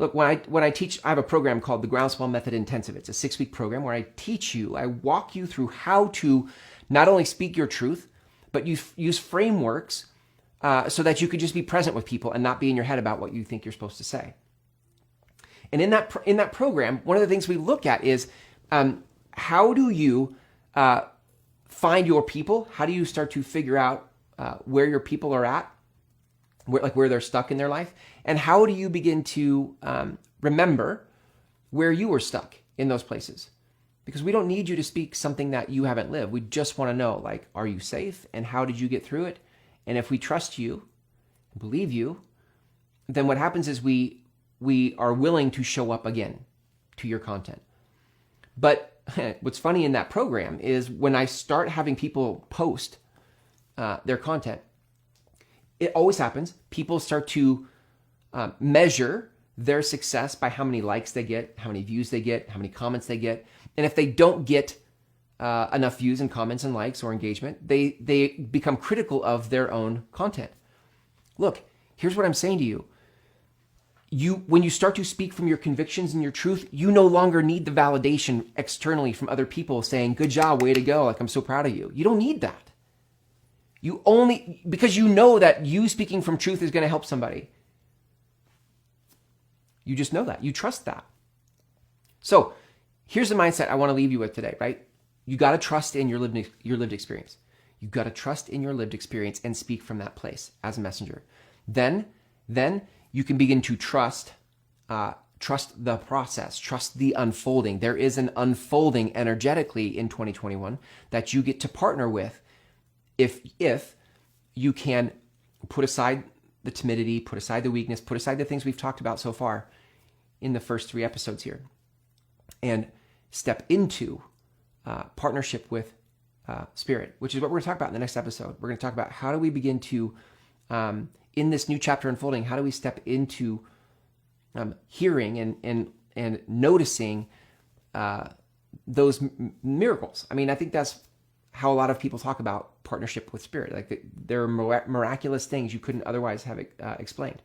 Look, when I teach, I have a program called the Groundswell Method Intensive. It's a 6-week program where I walk you through how to not only speak your truth, but use frameworks so that you could just be present with people and not be in your head about what you think you're supposed to say. And in that program, one of the things we look at is how do you find your people? How do you start to figure out where your people are at, where they're stuck in their life? And how do you begin to remember where you were stuck in those places? Because we don't need you to speak something that you haven't lived. We just want to know, like, are you safe? And how did you get through it? And if we trust you, believe you, then what happens is we are willing to show up again to your content. But what's funny in that program is when I start having people post their content, it always happens. People start to measure their success by how many likes they get, how many views they get, how many comments they get. And if they don't get enough views and comments and likes or engagement, they become critical of their own content. Look, here's what I'm saying to you. When you start to speak from your convictions and your truth, you no longer need the validation externally from other people saying, good job, way to go, like, I'm so proud of you. You don't need that. Because you know that you speaking from truth is going to help somebody. You just know that. You trust that. So here's the mindset I want to leave you with today, right? You got to trust in your lived experience. You got to trust in your lived experience and speak from that place as a messenger. Then you can begin to trust the process, trust the unfolding. There is an unfolding energetically in 2021 that you get to partner with if you can put aside the timidity, put aside the weakness, put aside the things we've talked about so far in the first 3 episodes here, and step into partnership with Spirit, which is what we're going to talk about in the next episode. We're going to talk about how do we begin to, in this new chapter unfolding, how do we step into hearing and noticing those miracles. I mean, I think that's how a lot of people talk about partnership with Spirit. Like there are miraculous things you couldn't otherwise have explained.